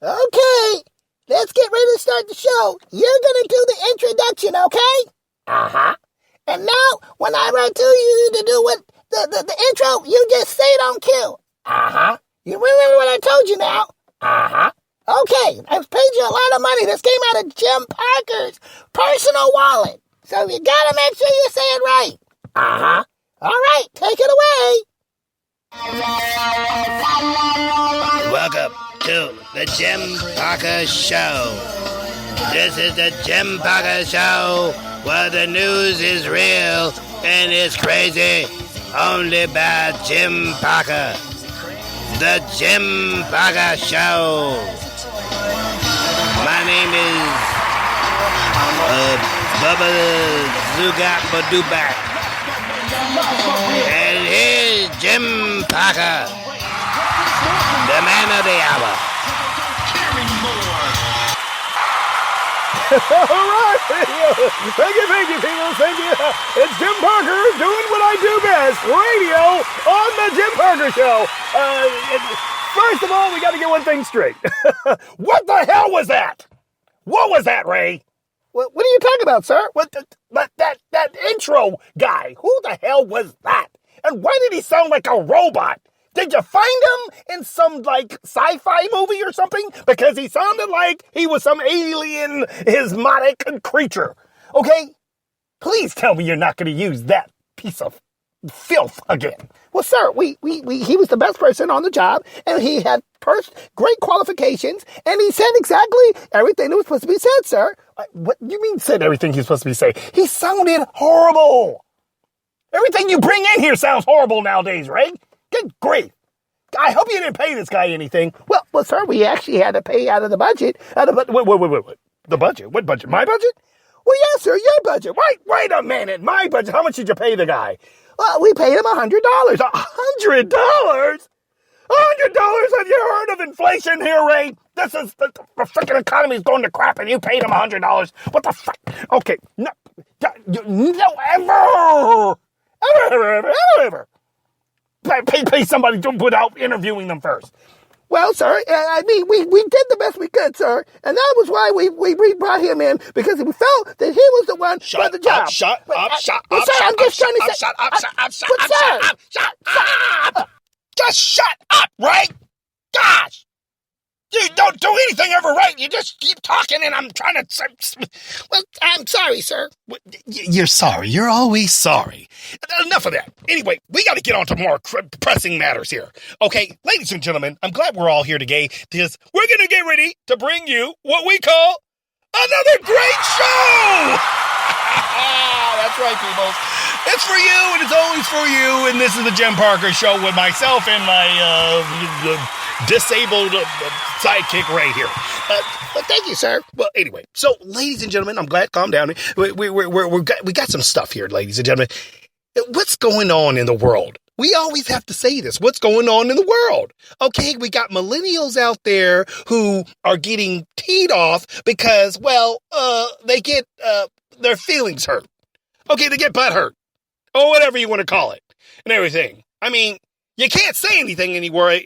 Okay, let's get ready to start the show. You're gonna do the introduction, okay? Uh-huh. And now, when I tell you to do what the intro, you just say it on cue. Uh-huh. You remember what I told you now? Uh-huh. Okay, I've paid you a lot of money. This came out of Jim Parker's personal wallet. So you gotta make sure you say it right. Uh-huh. All right, take it away. Welcome to the Jim Parker Show. This is the Jim Parker Show, where the news is real and it's crazy. Only by Jim Parker. The Jim Parker Show. My name is Bubba Zugat Badubak. And here's Jim Parker, the man of the hour. All right. Thank you, people. Thank you. It's Jim Parker doing what I do best, radio on the Jim Parker Show. First of all, we got to get one thing straight. What the hell was that? What was that, Ray? What are you talking about, sir? That intro guy. Who the hell was that? And why did he sound like a robot? Did you find him in some, sci-fi movie or something? Because he sounded like he was some alien, hismotic creature. Okay? Please tell me you're not going to use that piece of filth again. Well, sir, he was the best person on the job, and he had great qualifications, and he said exactly everything that was supposed to be said, sir. What do you mean said everything he's supposed to be saying? He sounded horrible. Everything you bring in here sounds horrible nowadays, Ray. Good grief. I hope you didn't pay this guy anything. Well, sir, we actually had to pay out of the budget. Wait. The budget? What budget? My budget? Well, yes, sir, your budget. Wait a minute. My budget. How much did you pay the guy? Well, we paid him $100. $100? $100? Have you heard of inflation here, Ray? This is the freaking economy's going to crap, and you paid him $100. What the fuck? Okay, no, ever. Pay somebody to put out interviewing them first. Well, sir, we did the best we could, sir, and that was why we brought him in, because we felt that he was the one for the job. Shut up. Sir, I'm just trying to say... Shut up. Just shut up, Ray. Gosh. You don't do anything ever right. You just keep talking, and I'm trying to... Well, I'm sorry, sir. You're sorry. You're always sorry. Enough of that. Anyway, we got to get on to more pressing matters here. Okay, ladies and gentlemen, I'm glad we're all here today because we're going to get ready to bring you what we call another great show. That's right, people. It's for you, and it's always for you, and this is the Jim Parker Show with myself and my disabled sidekick right here. Well, thank you, sir. Well, anyway, so ladies and gentlemen, I'm glad. Calm down. We got some stuff here, ladies and gentlemen. What's going on in the world? We always have to say this. What's going on in the world? Okay, we got millennials out there who are getting teed off because, they get their feelings hurt. Okay, they get butt hurt. Or whatever you want to call it. And everything. I mean, you can't say anything anymore,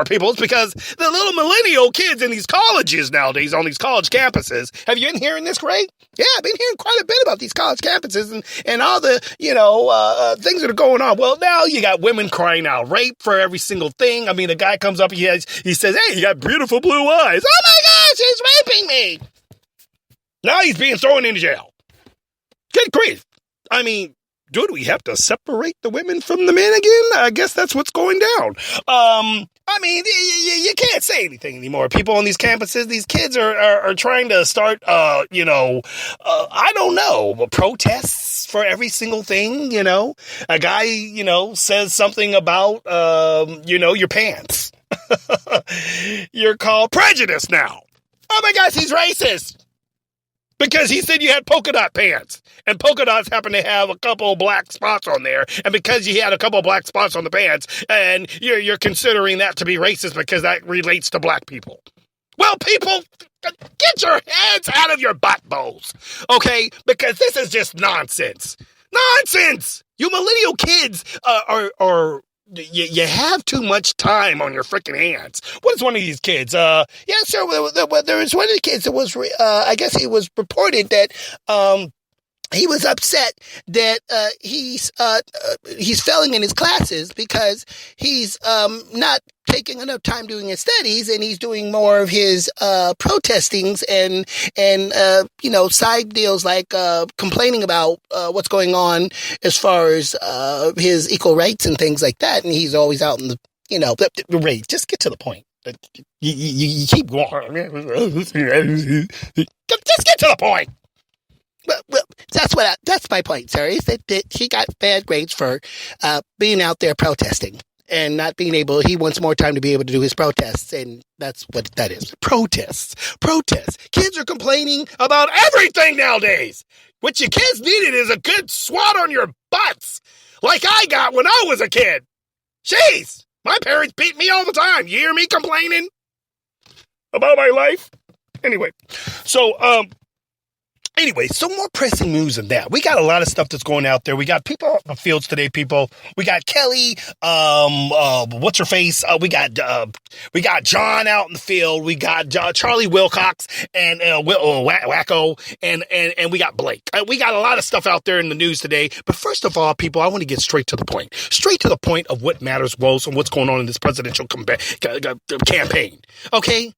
people. It's because the little millennial kids in these colleges nowadays, on these college campuses. Have you been hearing this, Ray? Yeah, I've been hearing quite a bit about these college campuses and all the, things that are going on. Well, now you got women crying out rape for every single thing. I mean, the guy comes up, he says, hey, you got beautiful blue eyes. Oh my gosh, he's raping me. Now he's being thrown into jail. Good grief. I mean, do we have to separate the women from the men again? I guess that's what's going down. I mean, you can't say anything anymore. People on these campuses, these kids are trying to start, I don't know, protests for every single thing, A guy, says something about, your pants. You're called prejudice now. Oh my gosh, he's racist. Because he said you had polka dot pants. And polka dots happen to have a couple black spots on there. And because you had a couple black spots on the pants, and you're considering that to be racist because that relates to black people. Well, people, get your heads out of your butt bowls. Okay? Because this is just nonsense. Nonsense! You millennial kids are you have too much time on your freaking hands. What is one of these kids? Yeah, sir. There was one of the kids that was, I guess he was reported that, he was upset that he's failing in his classes because he's not taking enough time doing his studies, and he's doing more of his protestings and side deals like complaining about what's going on as far as his equal rights and things like that. And he's always out in the Ray, just get to the point. You keep going. Just get to the point. Well, that's my point, sir, is that he got bad grades for being out there protesting and not being able. He wants more time to be able to do his protests, and that's what that is. Protests. Kids are complaining about everything nowadays. What your kids needed is a good swat on your butts, like I got when I was a kid. Jeez, my parents beat me all the time. You hear me complaining about my life? Anyway, so more pressing news than that. We got a lot of stuff that's going out there. We got people out in the fields today, people. We got Kelly, what's her face? We got John out in the field. We got Charlie Wilcox and Wacko, and we got Blake. We got a lot of stuff out there in the news today. But first of all, people, I want to get straight to the point of what matters most and what's going on in this presidential campaign. Okay?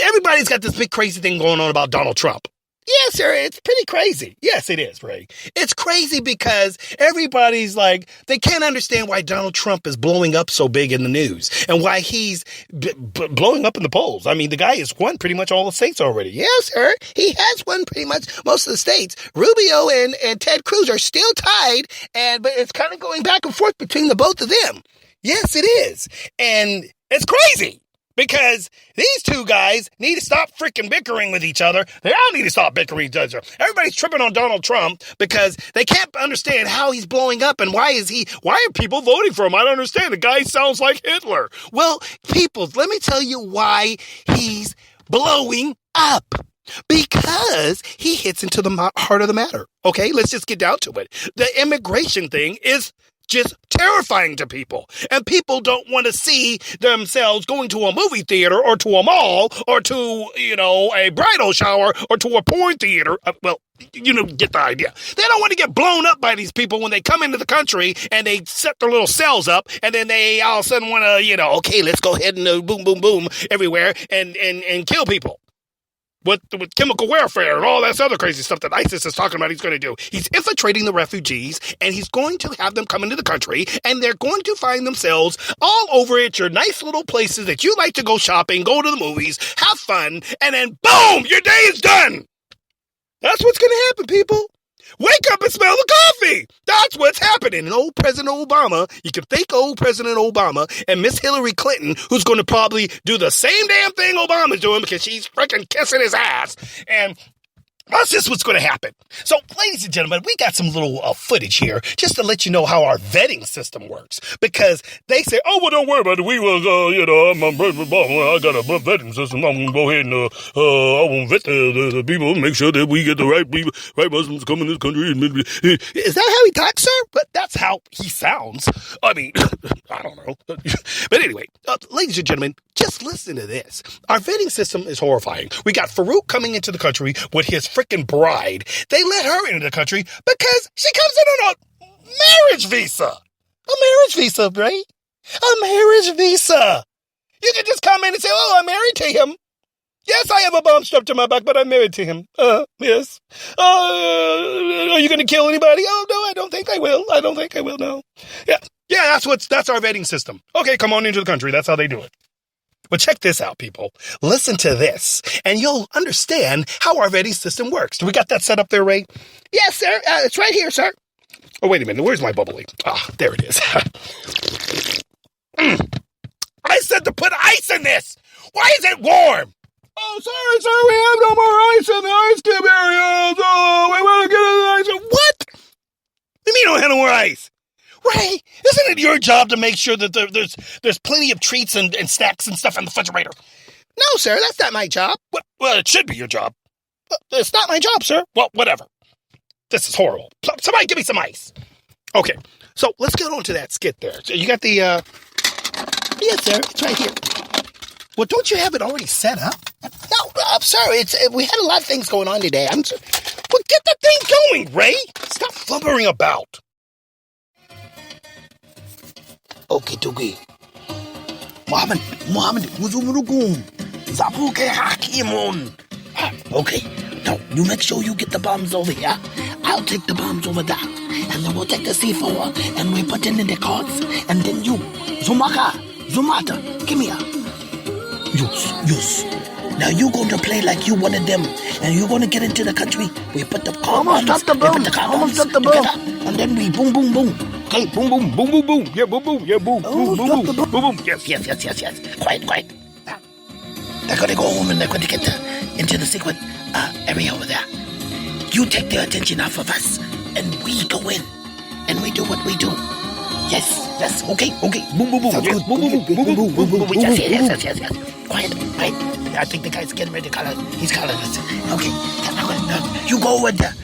Everybody's got this big crazy thing going on about Donald Trump. Yes, sir, it's pretty crazy. Yes, it is, Ray. It's crazy because everybody's like, they can't understand why Donald Trump is blowing up so big in the news and why he's blowing up in the polls. I mean, the guy has won pretty much all the states already. Yes, sir. He has won pretty much most of the states. Rubio and Ted Cruz are still tied, but it's kind of going back and forth between the both of them. Yes, it is. And it's crazy. Because these two guys need to stop freaking bickering with each other. They all need to stop bickering with each other. Everybody's tripping on Donald Trump because they can't understand how he's blowing up and why are people voting for him? I don't understand. The guy sounds like Hitler. Well, people, let me tell you why he's blowing up. Because he hits into the heart of the matter. Okay, let's just get down to it. The immigration thing is just terrifying to people. And people don't want to see themselves going to a movie theater or to a mall or to, a bridal shower or to a porn theater. Get the idea. They don't want to get blown up by these people when they come into the country and they set their little cells up and then they all of a sudden want to, okay, let's go ahead and boom, boom, boom everywhere and kill people. With chemical warfare and all that other crazy stuff that ISIS is talking about he's going to do. He's infiltrating the refugees, and he's going to have them come into the country, and they're going to find themselves all over at your nice little places that you like to go shopping, go to the movies, have fun, and then boom, your day is done. That's what's going to happen, people. Wake up and smell the coffee. That's what's happening. And old President Obama, you can thank old President Obama and Miss Hillary Clinton, who's going to probably do the same damn thing Obama's doing because she's freaking kissing his ass. And that's just what's going to happen. So, ladies and gentlemen, we got some little footage here just to let you know how our vetting system works. Because they say, oh, well, don't worry about it. We will, I got a vetting system. I'm going to go ahead and I will vet the people, make sure that we get the right people, right Muslims come in this country. Is that how he talks, sir? But that's how he sounds. I mean, I don't know. But anyway, ladies and gentlemen, just listen to this. Our vetting system is horrifying. We got Farouk coming into the country with his freaking bride. They let her into the country because she comes in on a marriage visa. A marriage visa, right? A marriage visa. You can just come in and say, oh, I'm married to him. Yes, I have a bomb strapped to my back, but I'm married to him. Yes. Are you going to kill anybody? Oh, no, I don't think I will. No. Yeah, that's our vetting system. Okay, come on into the country. That's how they do it. But check this out, people. Listen to this, and you'll understand how our vetting system works. Do we got that set up there, Ray? Yes, sir. It's right here, sir. Oh, wait a minute. Where's my bubbly? There it is. I said to put ice in this. Why is it warm? Oh, sorry, sir. We have no more ice in the ice cube area. So we want to get the ice. What? What do you mean you don't have no more ice? Ray, isn't it your job to make sure that there's plenty of treats and snacks and stuff in the refrigerator? No, sir, that's not my job. Well, it should be your job. It's not my job, sir. Well, whatever. This is horrible. Somebody give me some ice. Okay, So let's get on to that skit there. So you got the, Yes, sir. It's right here. well, don't you have it already set up? No, sir. We had a lot of things going on today. Well, get the thing going, Ray. Stop flubbering about. Okay, Tuki. Muhammad, Wuzumurukum. Zapuke Hakimun. Okay, now you make sure you get the bombs over here. I'll take the bombs over there. And then we'll take the C4 and we put it in the carts. And then you, Zumata, give me a. Use. Now you're going to play like you one of them. And you're going to get into the country. We put the car bombs. Almost dropped the bomb. And then we boom, boom, boom. Okay, boom, boom, boom, boom, boom. Yeah, boom, boom. Yeah, boom, boom, boom, boom, boom, boom. Yes. Quiet. They're going to go home and they're going to get into the secret area over there. You take their attention off of us, and we go in, and we do what we do. Yes. Okay. Boom, boom, boom. Sounds Yes, good. boom, boom, boom, boom, boom. Yes. Quiet. I think the guy's getting ready to call us. He's calling us. Okay. You go over there.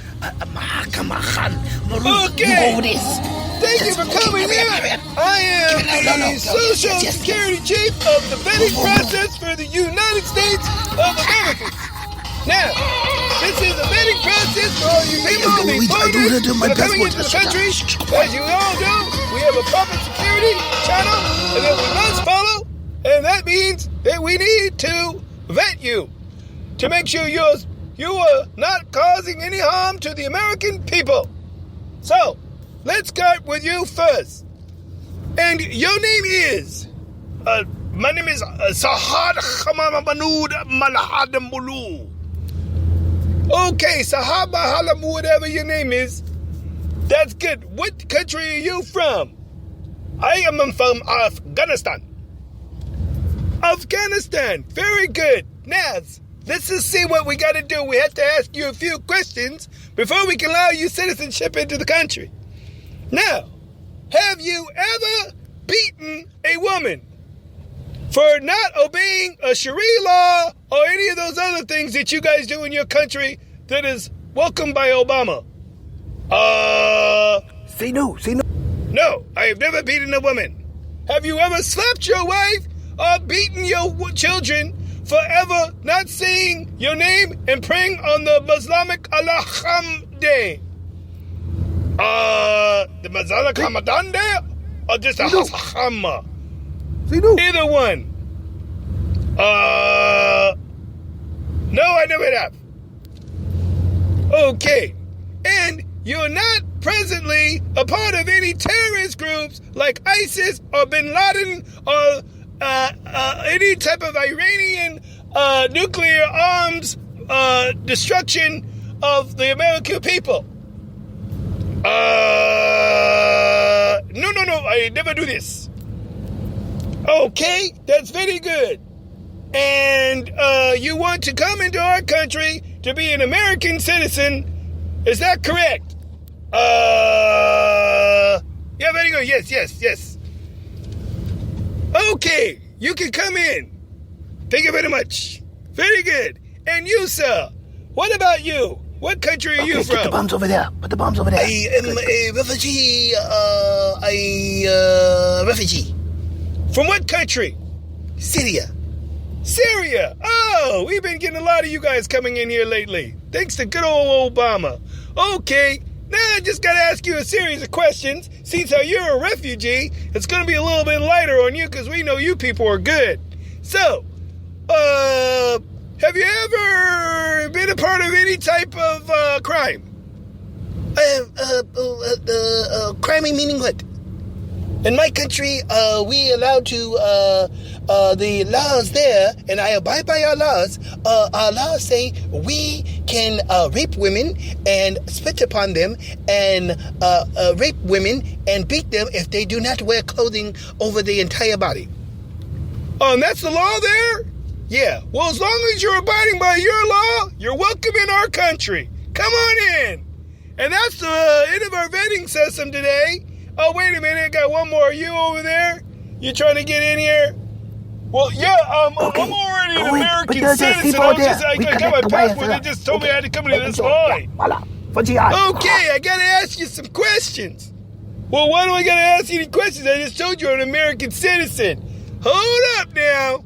Mahakama Khan. Okay. You go over this. Thank you for coming in. I am the Social Security Chief of the vetting process for the United States of America. Now, this is a vetting process for all you people, these voters that are coming into the country. As you all know, we have a proper security channel that we must follow, and that means that we need to vet you to make sure you are not causing any harm to the American people. So, let's start with you first. And your name is? My name is Sahad Khamamanud Malahadamulu. Okay, Sahab Mahalam, whatever your name is. That's good. What country are you from? I am from Afghanistan. Afghanistan. Very good. Now, let's just see what we got to do. We have to ask you a few questions before we can allow you citizenship into the country. Now, have you ever beaten a woman for not obeying a Sharia law or any of those other things that you guys do in your country that is welcomed by Obama? Say no. No, I have never beaten a woman. Have you ever slapped your wife or beaten your children for ever not saying your name and praying on the Islamic Allaham Day? The Mazalak Hamadan Day or just a Hasahama? Either one. No, I never have. Okay. And you're not presently a part of any terrorist groups like ISIS or Bin Laden or any type of Iranian nuclear arms destruction of the American people. No, I never do this. Okay, that's very good. And you want to come into our country to be an American citizen, is that correct? Yeah, very good. Yes. Okay, you can come in. Thank you very much. Very good. And you, sir, what about you? What country are you from? Put the bombs over there. I am a refugee. Refugee. From what country? Syria. Oh, we've been getting a lot of you guys coming in here lately. Thanks to good old Obama. Okay, now I just got to ask you a series of questions. Since you're a refugee, it's going to be a little bit lighter on you because we know you people are good. So, have you ever been a part of any type of crime? Criming meaning what? In my country, we allowed to, the laws there, and I abide by our laws say we can rape women and spit upon them and rape women and beat them if they do not wear clothing over the entire body. Oh, and that's the law there? Yeah, well, as long as you're abiding by your law, you're welcome in our country. Come on in. And that's the end of our vetting system today. Oh, wait a minute, got one more. Are you over there? You trying to get in here? Well, yeah, I'm already an American citizen. I got my passport. They just told me I had to come into this line. Okay, I got to ask you some questions. Well, why do I gotta ask you any questions? I just told you I'm an American citizen. Hold up now.